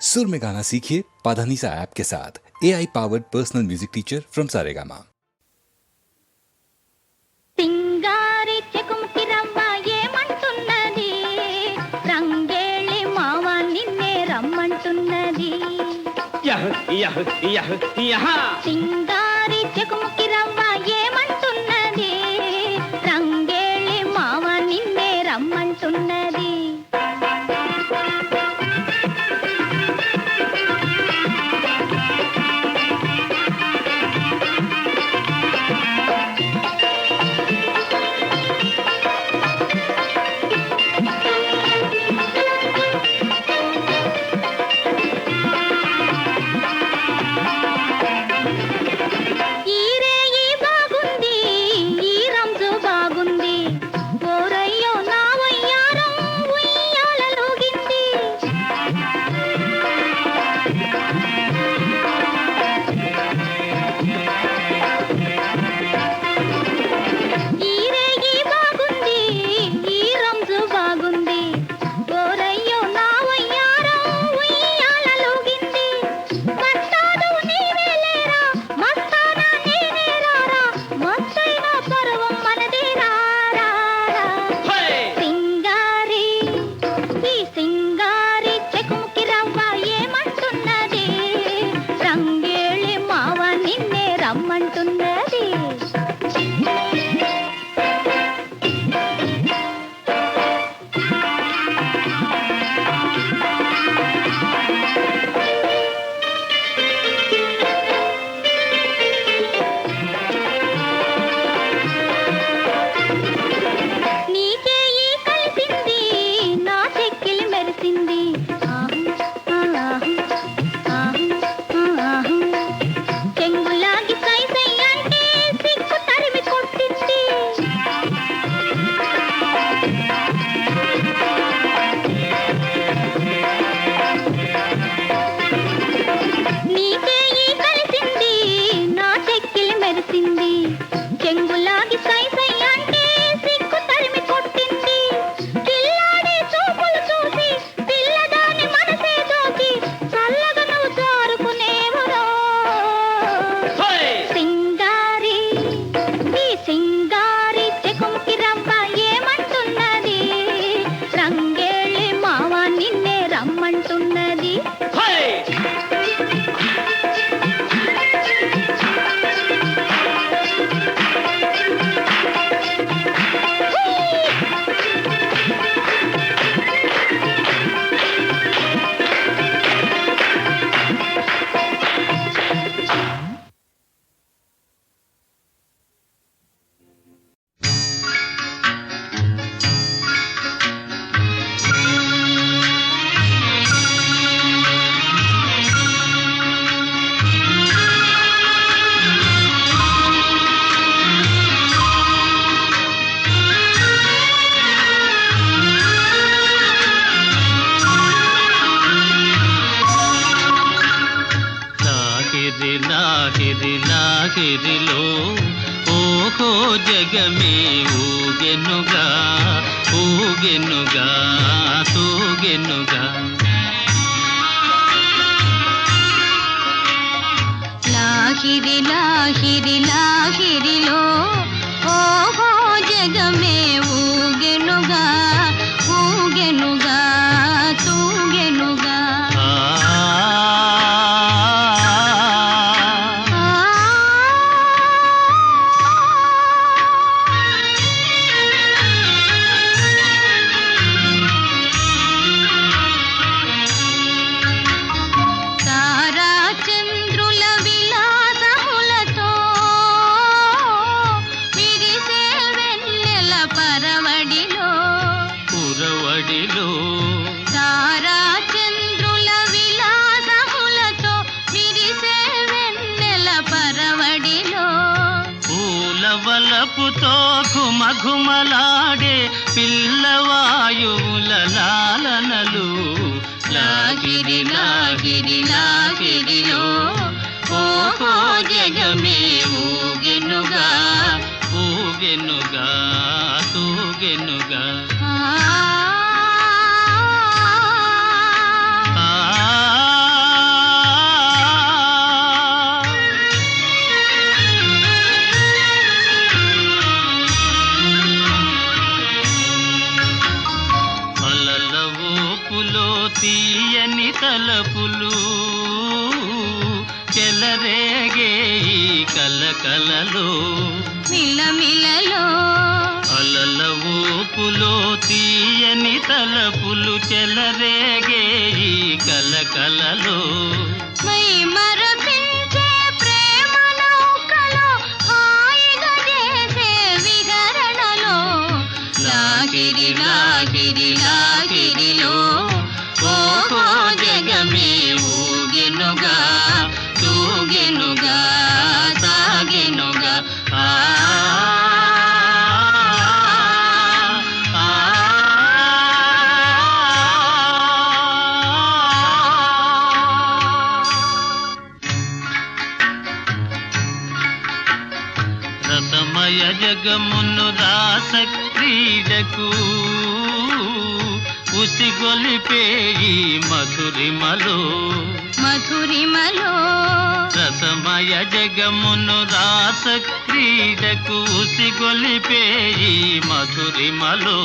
सुर में गाना सीखिए पाधानीसा ऐप के साथ। AI powered personal music teacher from Saregama. సింగారి చెకుముకి రవ్వ ఏమంటున్నది, రంగేళి మావ నిన్నే రమ్మంటున్నది. సింగారి చెకుముకి రవ్వ ఏమంటున్నది, రంగేళి మావ నిన్నే రమ్మంటున్నది. లాహిరిలో ఓహో జగమే ఊగెనుగా ఊగెనుగా తూగెనుగా. లాహిరి లాహిరి లాహిరిలో ఓహో జగమే ఊగెనుగా ఊగెనుగా తూగెనుగా. వలపుతో ఘుమఘుమలాడే పిల్లవాయువుల లాలనలు. లాగిరి లాగిరి లాగిరిలో ఓహో జగమే ఊగెనుగా ఊగెనుగా తూగెనుగా. ఆ తీయని తలపులు చెలరేగే ఈ కలకలలో మిలమిలలో అలల ఊపులో తీయని తలపులు చెలరేగే ఈ కలకలలో మై మరపించే ప్రేమ నౌకలో హాయిగా చేసే విహరణలో లాగిరి లాగిరి లాగిరిలో ఓహో జగమే ఊగెనుగా తూగెనుగా సాగెనుగా రసమయ జగమును రాస క్రీడకు ఉసిగొలిపే ఈ మధురిమలో మధురిమలో రసమయ జగమును రాస క్రీడకు ఉసిగొలిపే ఈ మధురిమలో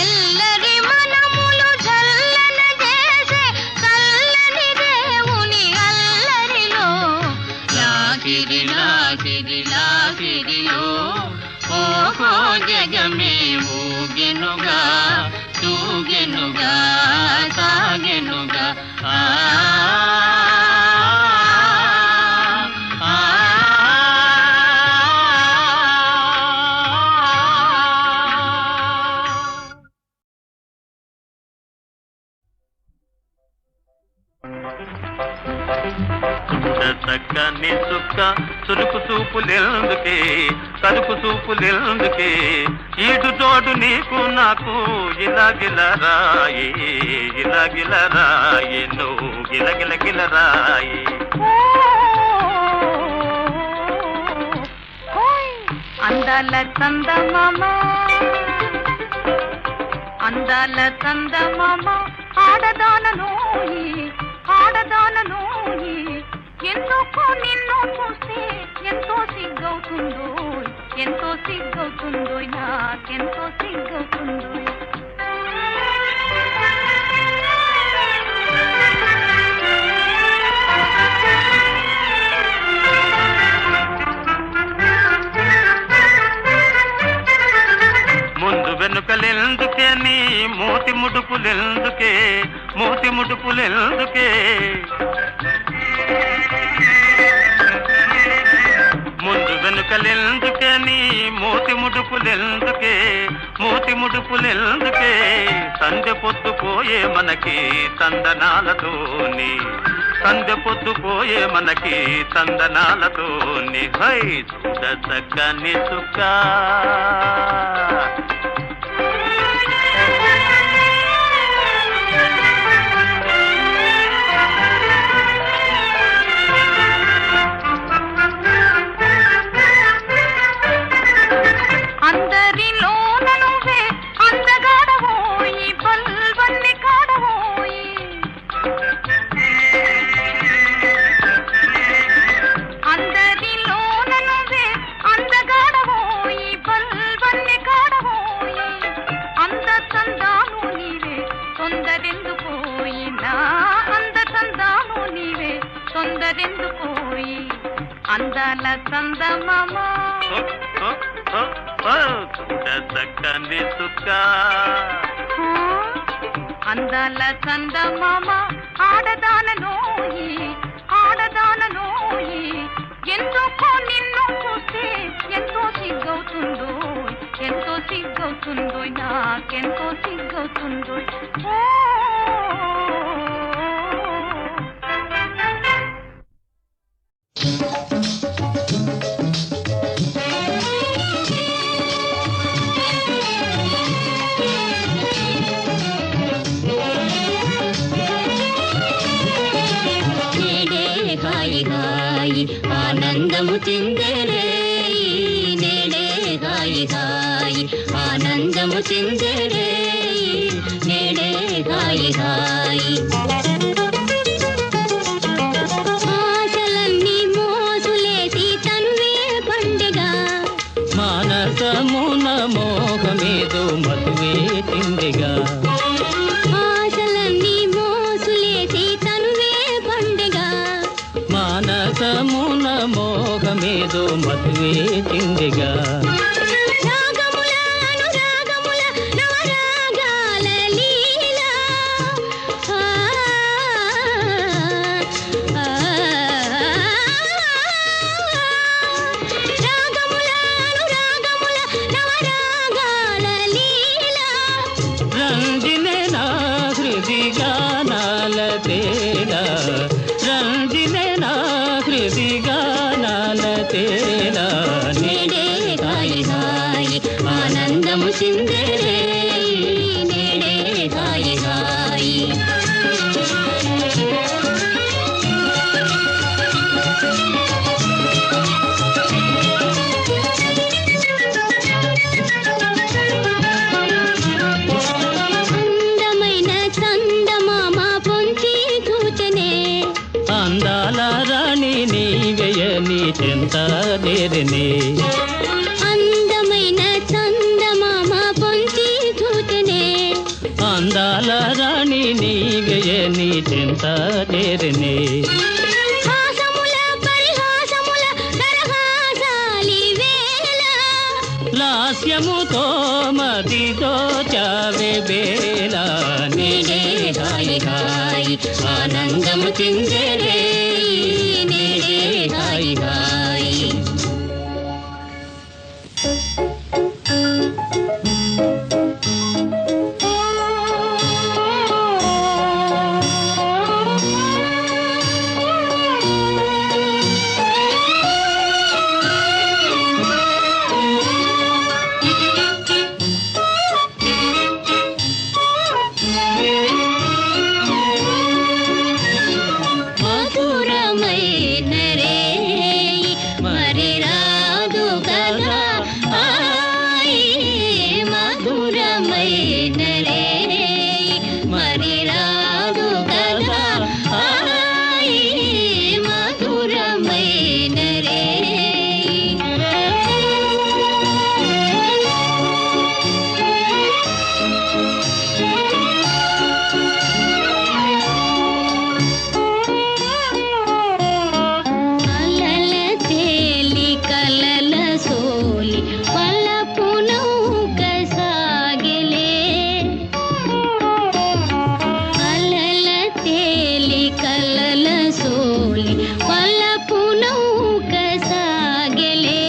ఎల్లరి మనములు జల్లన చేసే చల్లని దేవుని అల్లరిలో లాగిరి లాగిరి లాగిరిలో ఓహో జగమే ఊగెనుగా తూగెనుగా సాగెనుగా చక్కని చుక్క చురుకు చూపులెందుకే కరుకు చూపులెందుకే ఈడు జోడు నీకు నాకు గిలగిలరాయి గిలగిలరాయి నువ్వు గిలగిలగిలరాయి అందాల చందమామ అందాల చందమామ ఆడదాననోయి ఆడదాననోయి ఎందుకు నిన్ను చూస్తే ఎంతో సిగ్గవుతుందో ఎంతో సిగ్గవుతుందో నాకెంతో సిగ్గవుతుందో ముందు వెనుకలెందుకే నీ మూతి ముడుపులెందుకే మూతి ముడుపులెందుకే ముందు వెనుకలెందుకే నీ మూతి ముడుపులెందుకే మూతి ముడుపులెందుకే సంధ్య పొద్దుపోయే మనకి తందనాలతోని సంధ్య పొద్దుపోయే మనకి తందనాలతోని హై చూడ చక్కని చుక్క అందరిలోన నువ్వే అందగాడవోయి బల్వన్ని కాడవోయి అందరిలోన నువ్వే అందగాడవోయి బల్వన్ని కాడవోయి అంద చందాను నీవే తొందరెందుకోయి నా అంద చందాను నీవే తొందరెందుకోయి అందాల చందమామ చూడ చక్కని చుక్క అందాల చందమామ ఆడదాననోయి ఆడదాననోయి ఎందుకు నిన్ను చూస్తే ఎంతో సిగ్గవుతుందో ఎంతో సిగ్గవుతుందో నాకెంతో సిగ్గవుతుందో ఆనందము చిందరే నేడే హాయి హాయి ఆనందము చిందరే నేడే హాయి హాయి ఆశలన్నీ మోసులేసి తనువే పండుగ మానసమున మోహమేదో మధువే తిండిగా ఆశలన్నీ మోసులే ఏదో మధువే చిందిగా రాగముల అనురాగముల నవరాగాల లీల రాగముల అనురాగముల నవరాగాల లీల రంజినే నా హృది గానాల తేల రంజినే నా హృది గానాల తేల నేడే హాయి హాయి ఆనందము చిందేరే నేడే హాయి హాయి అందమైన చందమామ పొంచి చూచనే అందాల రాణి నీవెయని చెంత నేరనే అందమైన చందమామ పొంచి చూచనే అందాల రాణి నీవెయని చెంత నేరనే హాసముల పరిహాసముల దరహాసాలి వేళ లాస్యముతో మదితో చావే బేల నేడే హాయి హాయి ఆనందము చిందేరే నేడే హాయి హాయి మధురమైన రే మరి రాదు కదా హాయి మధురమైన రే మరి రాదు కదా హాయి మధురమైన రే అలల తేలి కలల సోలి పలపు నౌక సాగిలే అలల తేలి కలల సోలి పలపు నౌక సాగిలే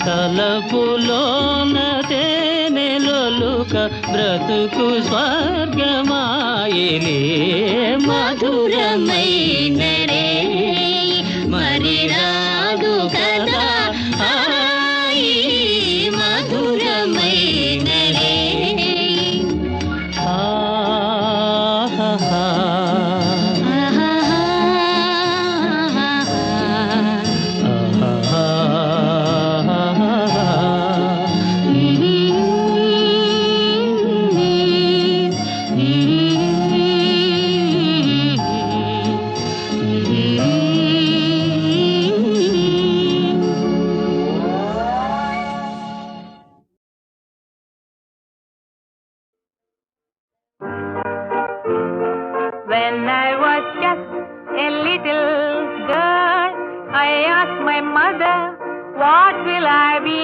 తలపులోన తేనెలొలుక బ్రతుకు స్వర్గమాయిలే మధురమైన రే మరి రాదు కదా హాయి మధురమైన రే ఆహాహా. When I was just a little girl, I asked my mother, what will I be?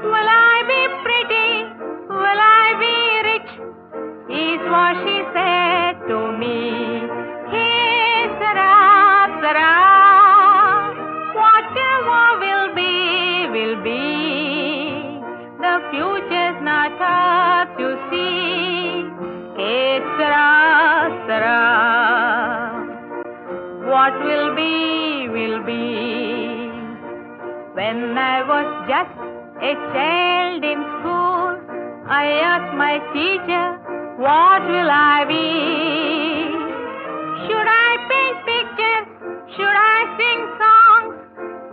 Will I be pretty? Will I be rich? Is what she said to me. Hey, Sarah, Sarah, whatever will be, will be. The future's not up to see. Hey, Sarah, Sarah, what will be, will be. When I was just a child in school, I asked my teacher, what will I be? Should I paint pictures? Should I sing songs?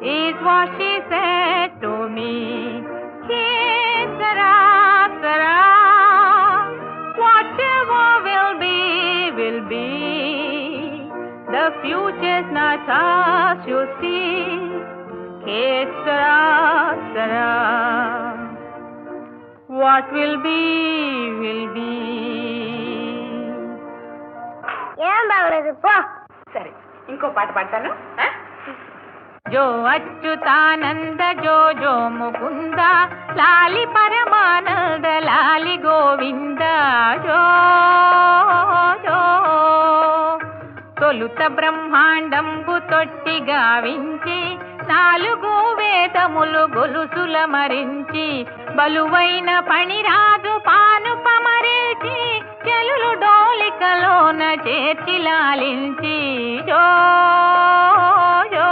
Is what she said to me. Hey, Sarah, Sarah, whatever will be, will be. The future's not us, you see. Hey, Sarah, Sarah, what will be, will be. ఏం బాగలేదు పో. సరే ఇంకో పాట పాడతాను. జో అచ్యుతానంద జో జో ముకుంద లాలి పరమానంద లాలి గోవింద జో జో తొలుత బ్రహ్మాండంబు తొట్టి గావించి 4 వేదములు గొలుసుల మరించి బలువైన పణిరాజు పాను పమరిచి చెలులు డోలికలోన చేర్చి లాలించి జో జో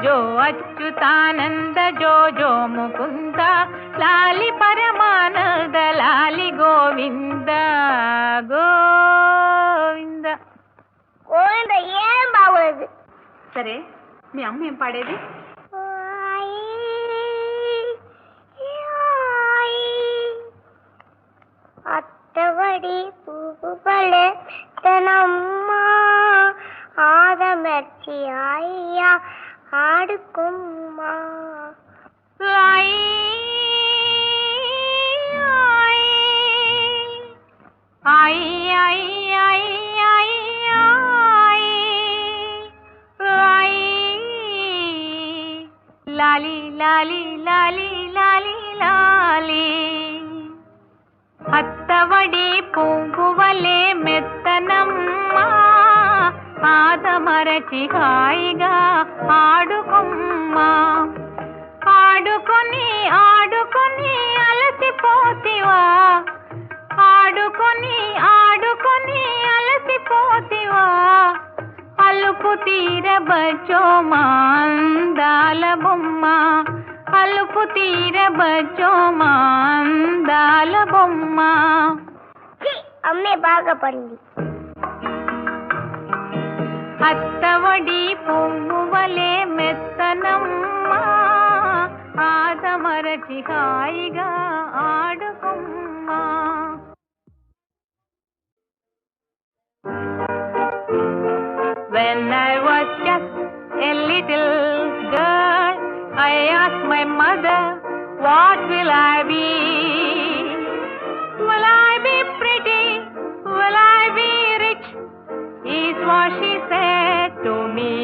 జో అచ్యుతానంద జో జో ముకుంద లాలి పరమానంద లాలి గోవింద గోవింద గోవింద ఏం బాగోలేదు. సరే మీ అమ్మ ఏం పాడేది? అత్తవడి పువ్వు పలే తనమ్మ ఆదమెచ్చి అయ్య ఆడుకుమ్మ లాలి లాలి లాలి లాలి లాలి అత్తవడి పువ్వువలే మెత్తనమ్మ ఆదమరచి హాయిగా ఆడుకుమ్మ ఆడుకొని ఆడుకొని అలసిపోతివా ఆడుకొని ఆడుకొని అలసిపోతివా అలుపు తీరబచ్చో మా అందాల బొమ్మ అలుపు తీరబచ్చో మా అందాల బొమ్మ. అమ్మే బాగా పడింది. అత్తవడి పువ్వువలే మెత్తనమ్మ ఆదమరచి హాయిగా ఆడుకుమ్మ. When I was just a little girl, I asked my mother, what will I be? Will I be pretty? Will I be rich? Is what she said to me.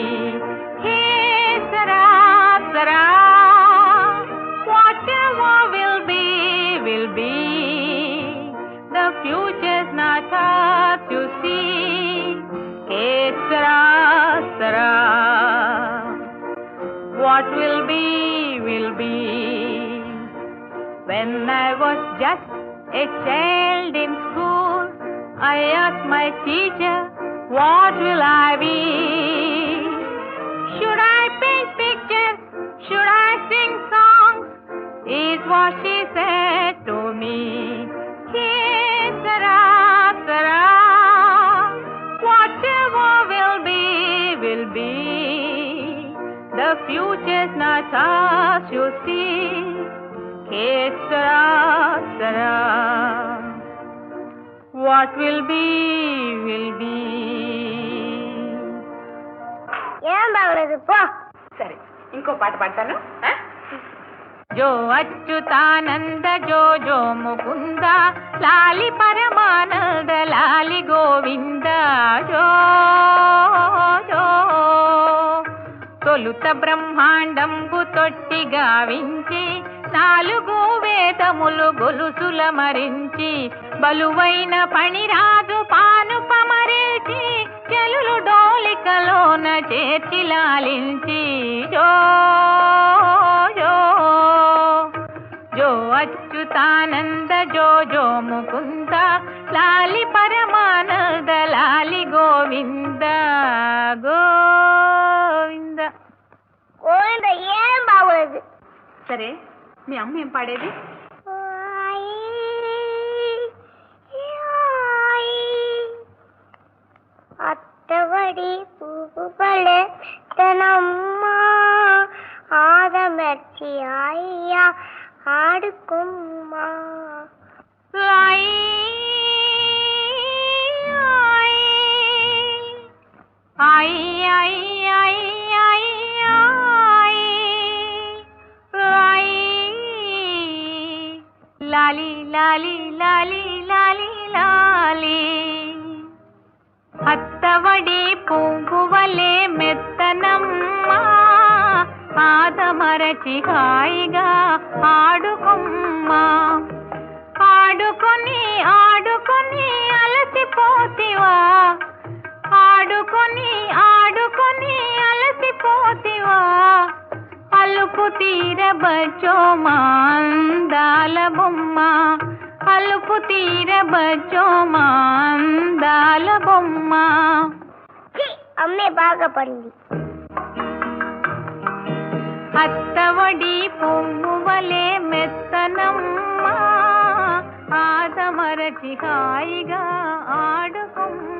Hey, Sarah, Sarah, whatever will be, will be. The future's not up, you see. Hey, Sarah, Sarah, what will be, will be. When I was just a child in school, I asked my teacher, what will I be? Should I paint pictures? Should I sing songs? Is what she said to me. Hey, Sarah, Sarah, whatever will be, will be. The future's not ours, you see. Hey, Sarah, Sarah, what will be, will be. ఏం బాగలేదు పో. సరే ఇంకో పాట పాడతాను. జో అచ్యుతానంద జో జో ముకుంద లాలి పరమానంద లాలి గోవింద జో జో తొలుత బ్రహ్మాండంబు తొట్టి గావించి 4 వేదములు గొలుసుల మరించి బలువైన పణిరాజు పాను పమరిచి చెలులు డోలికలోన చేర్చి లాలించి జో జో జో అచ్యుతానంద జో జో ముకుంద లాలి పరమానంద లాలి గోవింద గోవింద. గోవింద ఏం బాగలేదు. సరే మీ అమ్మ ఏం పాడేది? అత్తవడి పువ్వు పలే తనమ్మ ఆదమెచ్చి అయ్య ఆడుకుమ్మ లాలి లాలి లాలి లాలి లాలి అత్తవడి పువ్వువలే మెత్తనమ్మ మరచి హాయిగా ఆడుకొమ్మా ఆడుకొని ఆడుకొని అలసిపోతివా ఆడుకొని ఆడుకొని అలసిపోతివా అలుపు తీరబచ్చో మా అందాల బొమ్మ అలుపు తీరబచ్చో మా అందాల బొమ్మ. అమ్మే బాగా పడింది. అత్తవడి పువ్వు వలె మెత్తనమ్మ ఆదమరచి హాయిగా ఆడుకొమ్మ